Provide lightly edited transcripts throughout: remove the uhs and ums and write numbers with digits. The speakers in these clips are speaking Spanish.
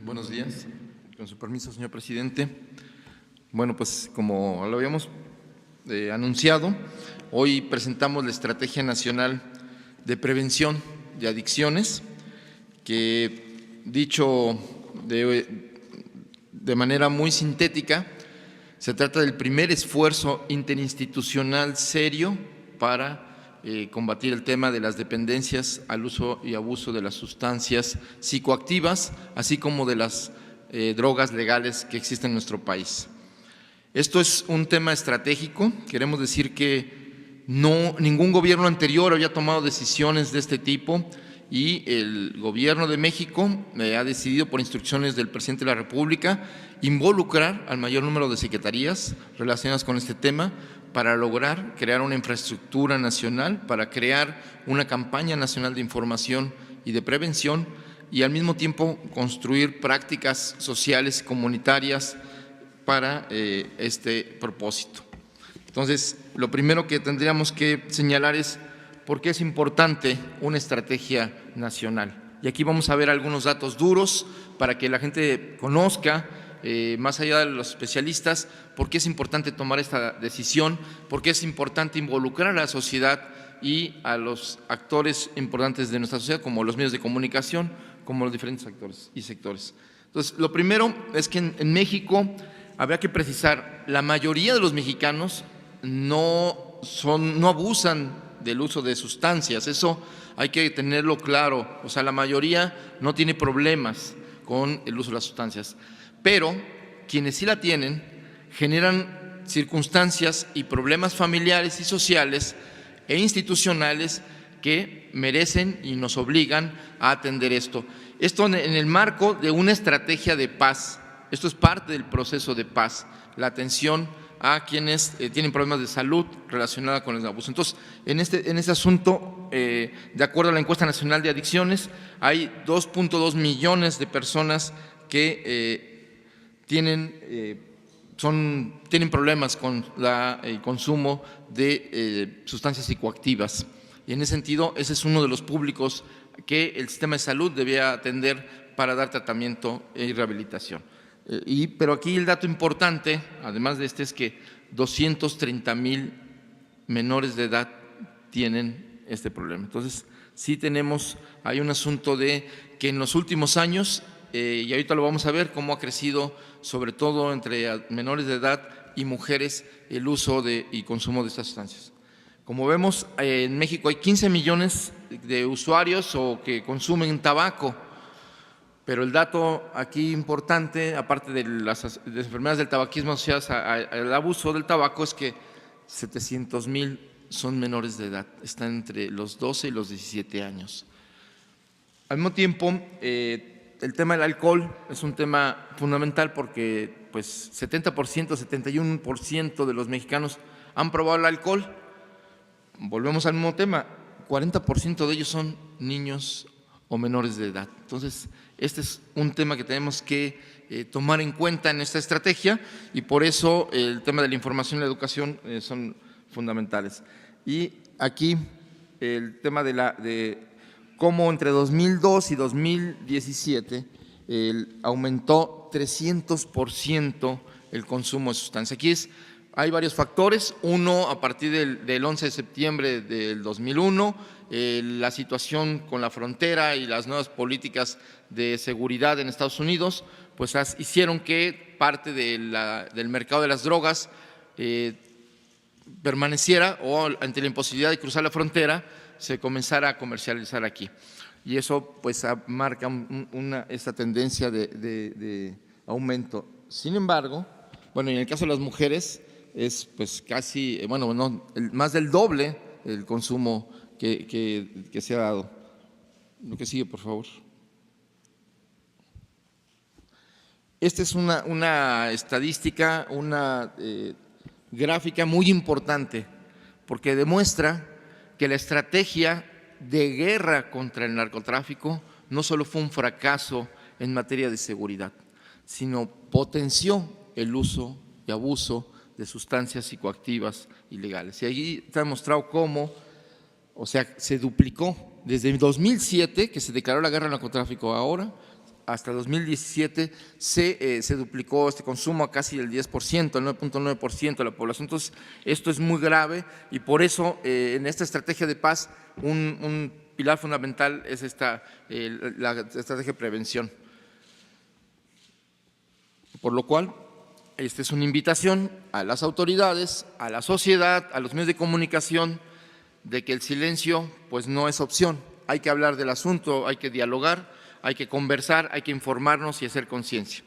Buenos días. Con su permiso, señor presidente. Bueno, pues como lo habíamos anunciado, hoy presentamos la Estrategia Nacional de Prevención de Adicciones, que dicho de manera muy sintética, se trata del primer esfuerzo interinstitucional serio para combatir el tema de las dependencias al uso y abuso de las sustancias psicoactivas, así como de las drogas legales que existen en nuestro país. Esto es un tema estratégico. Queremos decir que ningún gobierno anterior había tomado decisiones de este tipo y el Gobierno de México ha decidido, por instrucciones del presidente de la República, involucrar al mayor número de secretarías relacionadas con este tema para lograr crear una infraestructura nacional, para crear una campaña nacional de información y de prevención y al mismo tiempo construir prácticas sociales y comunitarias para este propósito. Entonces, lo primero que tendríamos que señalar es por qué es importante una estrategia nacional. Y aquí vamos a ver algunos datos duros para que la gente conozca, más allá de los especialistas, por qué es importante tomar esta decisión, por qué es importante involucrar a la sociedad y a los actores importantes de nuestra sociedad, como los medios de comunicación, como los diferentes actores y sectores. Entonces, lo primero es que en México habría que precisar, la mayoría de los mexicanos no abusan del uso de sustancias, eso hay que tenerlo claro, o sea, la mayoría no tiene problemas con el uso de las sustancias, pero quienes sí la tienen generan circunstancias y problemas familiares y sociales e institucionales que merecen y nos obligan a atender esto. Esto en el marco de una estrategia de paz. Esto es parte del proceso de paz, la atención a quienes tienen problemas de salud relacionada con el abuso. Entonces, en este asunto, de acuerdo a la Encuesta Nacional de Adicciones, hay 2.2 millones de personas que tienen problemas con el consumo de sustancias psicoactivas. Y en ese sentido, ese es uno de los públicos que el sistema de salud debía atender para dar tratamiento y rehabilitación. Pero aquí el dato importante, además de es que 230,000 menores de edad tienen este problema. Entonces, sí hay un asunto de que en los últimos años, y ahorita lo vamos a ver, cómo ha crecido, sobre todo entre menores de edad y mujeres, el uso y consumo de estas sustancias. Como vemos, en México hay 15 millones de usuarios que consumen tabaco. Pero el dato aquí importante, aparte de las enfermedades del tabaquismo asociadas al abuso del tabaco, es que 700,000 son menores de edad, están entre los 12 y los 17 años. Al mismo tiempo, el tema del alcohol es un tema fundamental porque 70%, 71% de los mexicanos han probado el alcohol. Volvemos al mismo tema, 40% de ellos son niños o menores de edad. Entonces, este es un tema que tenemos que tomar en cuenta en esta estrategia y por eso el tema de la información y la educación son fundamentales. Y aquí el tema de cómo entre 2002 y 2017 aumentó 300% el consumo de sustancias. Aquí hay varios factores. Uno, a partir del 11 de septiembre del 2001, la situación con la frontera y las nuevas políticas de seguridad en Estados Unidos, pues hicieron que parte del mercado de las drogas permaneciera o ante la imposibilidad de cruzar la frontera se comenzara a comercializar aquí. Y eso pues marca esta tendencia de aumento. Sin embargo, bueno, en el caso de las mujeres es pues casi, más del doble el consumo que se ha dado. Lo que sigue, por favor. Esta es una estadística, una gráfica muy importante, porque demuestra que la estrategia de guerra contra el narcotráfico no solo fue un fracaso en materia de seguridad, sino potenció el uso y abuso de sustancias psicoactivas ilegales. Y allí está demostrado cómo, se duplicó desde 2007, que se declaró la guerra al narcotráfico, ahora hasta 2017 se duplicó este consumo a casi el 10%, el 9.9% de la población. Entonces, esto es muy grave y por eso en esta estrategia de paz un pilar fundamental es la estrategia de prevención. Por lo cual, esta es una invitación a las autoridades, a la sociedad, a los medios de comunicación, de que el silencio pues no es opción. Hay que hablar del asunto, hay que dialogar, hay que conversar, hay que informarnos y hacer conciencia.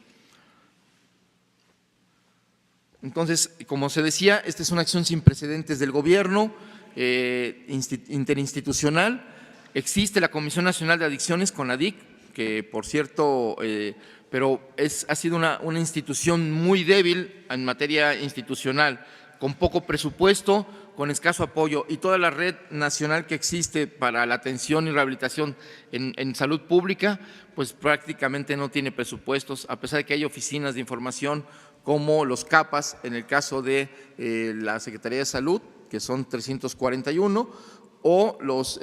Entonces, como se decía, esta es una acción sin precedentes del gobierno interinstitucional. Existe la Comisión Nacional de Adicciones, CONADIC, que por cierto, pero ha sido una institución muy débil en materia institucional, con poco presupuesto, con escaso apoyo, y toda la red nacional que existe para la atención y rehabilitación en salud pública, pues prácticamente no tiene presupuestos, a pesar de que hay oficinas de información como los CAPAS, en el caso de la Secretaría de Salud, que son 341, o los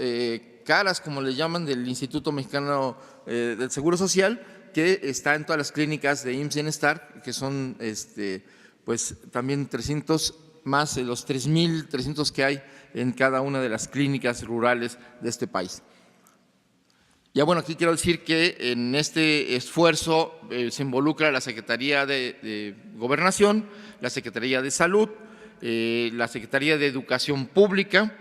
CARAS, como le llaman, del Instituto Mexicano del Seguro Social, que está en todas las clínicas de IMSS Bienestar, que son pues también 300 más de los 3.300 que hay en cada una de las clínicas rurales de este país. Ya bueno, aquí quiero decir que en este esfuerzo se involucra la Secretaría de Gobernación, la Secretaría de Salud, la Secretaría de Educación Pública,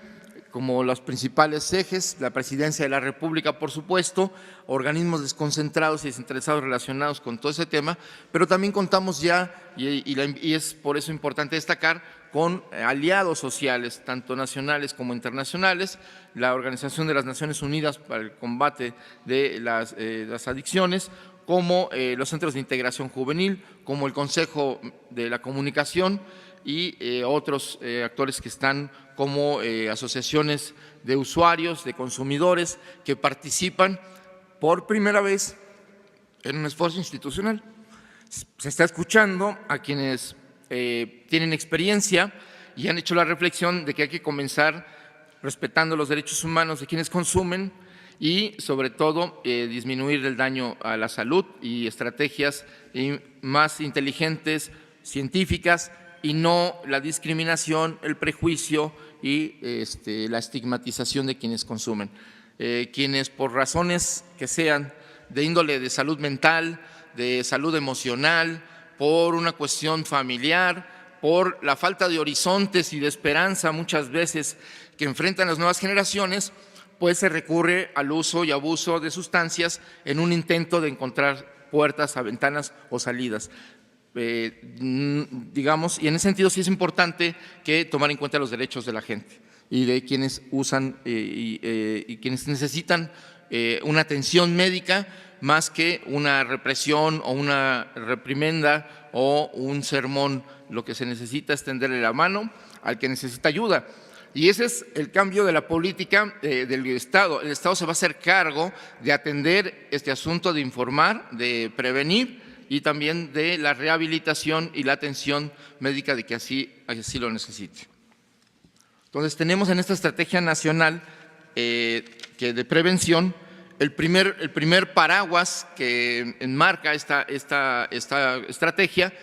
como los principales ejes, la Presidencia de la República, por supuesto, organismos desconcentrados y descentralizados relacionados con todo ese tema, pero también contamos ya, y es por eso importante destacar, con aliados sociales, tanto nacionales como internacionales, la Organización de las Naciones Unidas para el Combate de las Adicciones, como los Centros de Integración Juvenil, como el Consejo de la Comunicación y otros actores que están como asociaciones de usuarios, de consumidores, que participan por primera vez en un esfuerzo institucional. Se está escuchando a quienes tienen experiencia y han hecho la reflexión de que hay que comenzar respetando los derechos humanos de quienes consumen y, sobre todo, disminuir el daño a la salud y estrategias más inteligentes, científicas, y no la discriminación, el prejuicio y la estigmatización de quienes consumen. Quienes por razones que sean de índole de salud mental, de salud emocional, por una cuestión familiar, por la falta de horizontes y de esperanza muchas veces que enfrentan las nuevas generaciones, pues se recurre al uso y abuso de sustancias en un intento de encontrar puertas a ventanas o salidas. Digamos, y en ese sentido sí es importante que tomar en cuenta los derechos de la gente y de quienes usan y quienes necesitan una atención médica más que una represión o una reprimenda o un sermón. Lo que se necesita es tenderle la mano al que necesita ayuda. Y ese es el cambio de la política del Estado. El Estado se va a hacer cargo de atender este asunto, de informar, de prevenir y también de la rehabilitación y la atención médica de que así lo necesite. Entonces, tenemos en esta estrategia nacional que de prevención el primer paraguas que enmarca esta estrategia,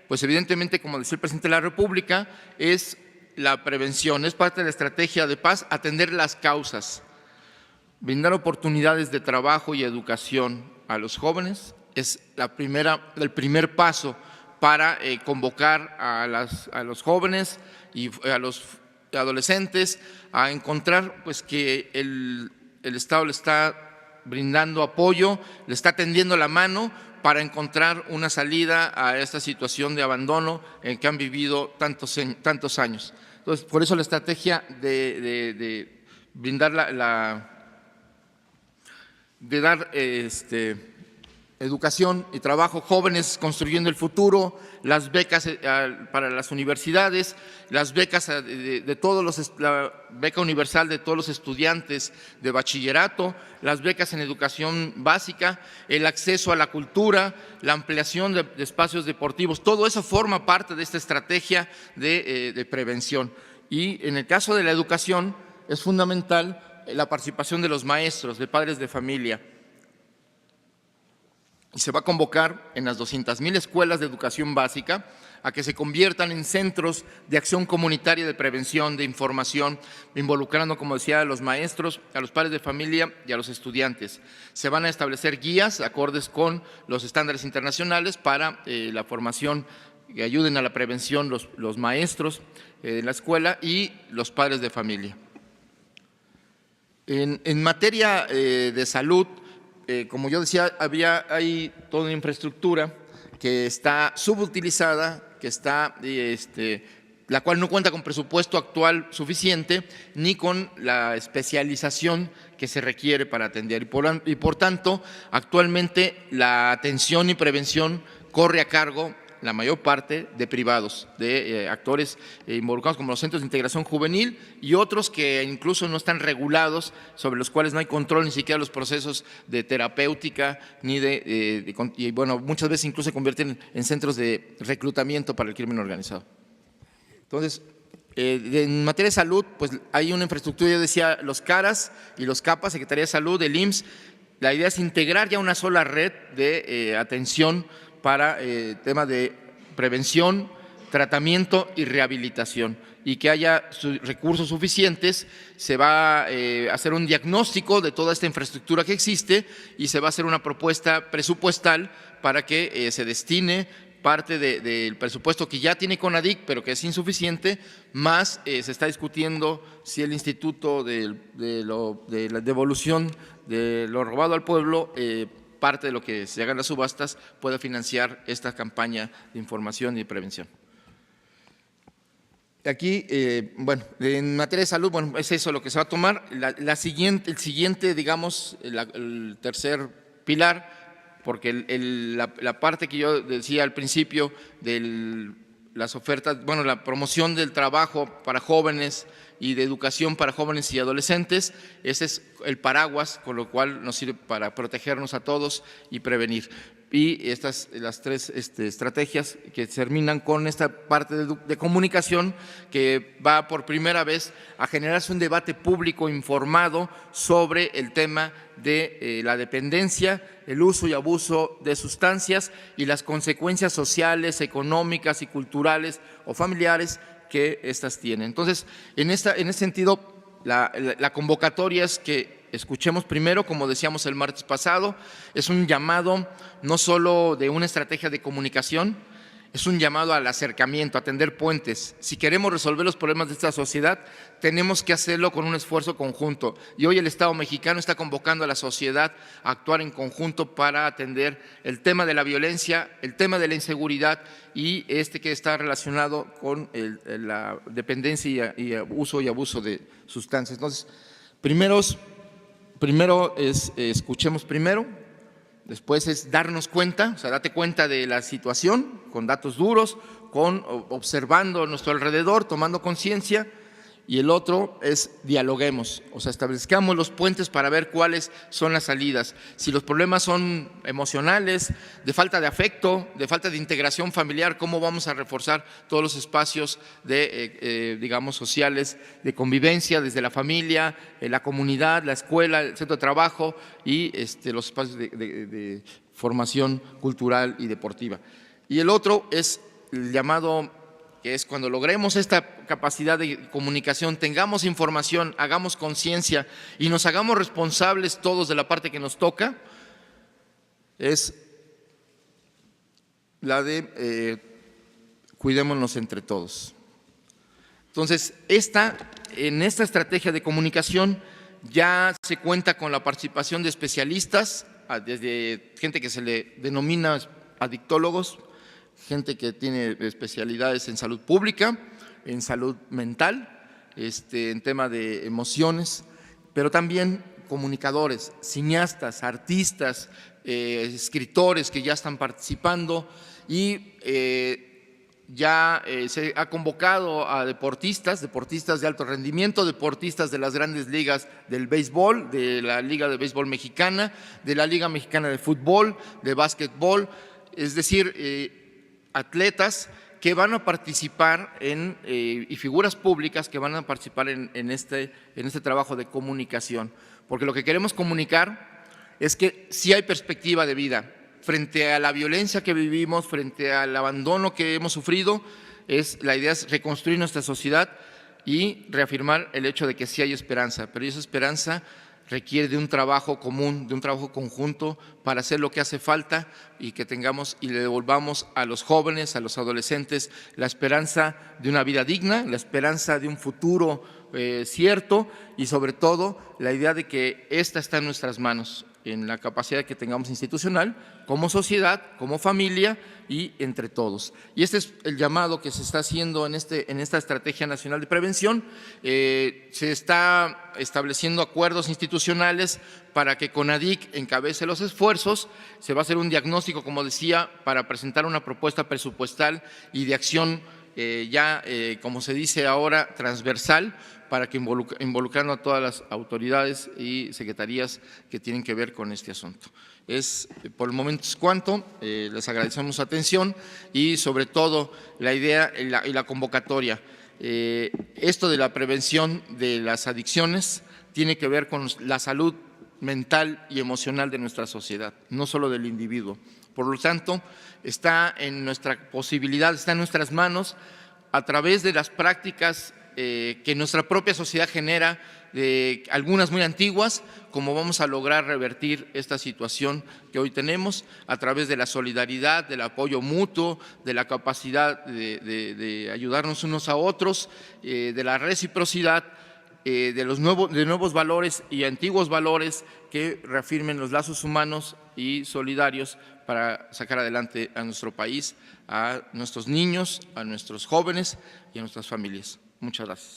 pues evidentemente, como decía el presidente de la República, es la prevención, es parte de la estrategia de paz, atender las causas, brindar oportunidades de trabajo y educación a los jóvenes, es el primer paso para convocar a los jóvenes y a los adolescentes a encontrar pues que el Estado le está brindando apoyo, le está tendiendo la mano para encontrar una salida a esta situación de abandono en que han vivido tantos años. Entonces, por eso la estrategia de brindar de dar educación y trabajo, jóvenes construyendo el futuro, las becas para las universidades, las becas la beca universal de todos los estudiantes de bachillerato, las becas en educación básica, el acceso a la cultura, la ampliación de espacios deportivos, todo eso forma parte de esta estrategia de prevención. Y en el caso de la educación es fundamental la participación de los maestros, de padres de familia. y se va a convocar en las 200,000 escuelas de educación básica a que se conviertan en centros de acción comunitaria de prevención, de información, involucrando, como decía, a los maestros, a los padres de familia y a los estudiantes. Se van a establecer guías acordes con los estándares internacionales para la formación que ayuden a la prevención los maestros de la escuela y los padres de familia. En materia de salud, como yo decía, hay toda una infraestructura que está subutilizada, que está, la cual no cuenta con presupuesto actual suficiente ni con la especialización que se requiere para atender. Y por tanto, actualmente la atención y prevención corre a cargo, la mayor parte, de privados, de actores involucrados como los centros de integración juvenil y otros que incluso no están regulados, sobre los cuales no hay control ni siquiera los procesos de terapéutica, ni y bueno, muchas veces incluso se convierten en centros de reclutamiento para el crimen organizado. Entonces, en materia de salud, pues hay una infraestructura, yo decía, los CARAS y los CAPA, Secretaría de Salud, el IMSS. La idea es integrar ya una sola red de atención para temas de prevención, tratamiento y rehabilitación, y que haya recursos suficientes. Se va a hacer un diagnóstico de toda esta infraestructura que existe y se va a hacer una propuesta presupuestal para que se destine parte del presupuesto que ya tiene CONADIC, pero que es insuficiente, más se está discutiendo si el Instituto de la Devolución de lo Robado al Pueblo, parte de lo que se haga en las subastas, pueda financiar esta campaña de información y de prevención. Aquí, bueno, en materia de salud, bueno, es eso lo que se va a tomar. El siguiente, digamos, el tercer pilar, porque la parte que yo decía al principio de las ofertas, bueno, la promoción del trabajo para jóvenes y de educación para jóvenes y adolescentes, ese es el paraguas con lo cual nos sirve para protegernos a todos y prevenir. Y las tres estrategias que terminan con esta parte de comunicación, que va por primera vez a generarse un debate público informado sobre el tema de la dependencia, el uso y abuso de sustancias y las consecuencias sociales, económicas y culturales o familiares que éstas tienen. Entonces, en ese sentido, la convocatoria es que escuchemos primero, como decíamos el martes pasado, es un llamado no solo de una estrategia de comunicación, es un llamado al acercamiento, a tender puentes. Si queremos resolver los problemas de esta sociedad, tenemos que hacerlo con un esfuerzo conjunto. Y hoy el Estado mexicano está convocando a la sociedad a actuar en conjunto para atender el tema de la violencia, el tema de la inseguridad y que está relacionado con la dependencia y uso y abuso de sustancias. Entonces, primero escuchemos primero. Después es darnos cuenta, o sea, date cuenta de la situación con datos duros, observando a nuestro alrededor, tomando conciencia. Y el otro es dialoguemos, o sea, establezcamos los puentes para ver cuáles son las salidas. Si los problemas son emocionales, de falta de afecto, de falta de integración familiar, ¿cómo vamos a reforzar todos los espacios digamos, sociales, de convivencia desde la familia, la comunidad, la escuela, el centro de trabajo y los espacios de formación cultural y deportiva? Y el otro es el llamado, que es cuando logremos esta capacidad de comunicación, tengamos información, hagamos conciencia y nos hagamos responsables todos de la parte que nos toca, es la de cuidémonos entre todos. Entonces, en esta estrategia de comunicación ya se cuenta con la participación de especialistas, desde gente que se le denomina adictólogos, gente que tiene especialidades en salud pública, en salud mental, en tema de emociones, pero también comunicadores, cineastas, artistas, escritores que ya están participando y ya se ha convocado a deportistas de alto rendimiento, deportistas de las grandes ligas del béisbol, de la Liga de Béisbol Mexicana, de la Liga Mexicana de Fútbol, de básquetbol, es decir, atletas que van a participar y figuras públicas que van a participar en este trabajo de comunicación, porque lo que queremos comunicar es que sí hay perspectiva de vida, frente a la violencia que vivimos, frente al abandono que hemos sufrido, la idea es reconstruir nuestra sociedad y reafirmar el hecho de que sí hay esperanza, pero esa esperanza requiere de un trabajo común, de un trabajo conjunto para hacer lo que hace falta y que tengamos y le devolvamos a los jóvenes, a los adolescentes, la esperanza de una vida digna, la esperanza de un futuro cierto y sobre todo la idea de que esta está en nuestras manos, en la capacidad que tengamos institucional, como sociedad, como familia y entre todos. Y este es el llamado que se está haciendo en esta Estrategia Nacional de Prevención. Se está estableciendo acuerdos institucionales para que CONADIC encabece los esfuerzos. Se va a hacer un diagnóstico, como decía, para presentar una propuesta presupuestal y de acción como se dice ahora, transversal, para que involucrando a todas las autoridades y secretarías que tienen que ver con este asunto. Por el momento es cuanto, les agradecemos su atención y sobre todo la idea y la convocatoria. Esto de la prevención de las adicciones tiene que ver con la salud mental y emocional de nuestra sociedad, no solo del individuo. Por lo tanto, está en nuestra posibilidad, está en nuestras manos, a través de las prácticas que nuestra propia sociedad genera, algunas muy antiguas, como vamos a lograr revertir esta situación que hoy tenemos a través de la solidaridad, del apoyo mutuo, de la capacidad de ayudarnos unos a otros, de la reciprocidad, de nuevos valores y antiguos valores que reafirmen los lazos humanos y solidarios para sacar adelante a nuestro país, a nuestros niños, a nuestros jóvenes y a nuestras familias. Muchas gracias.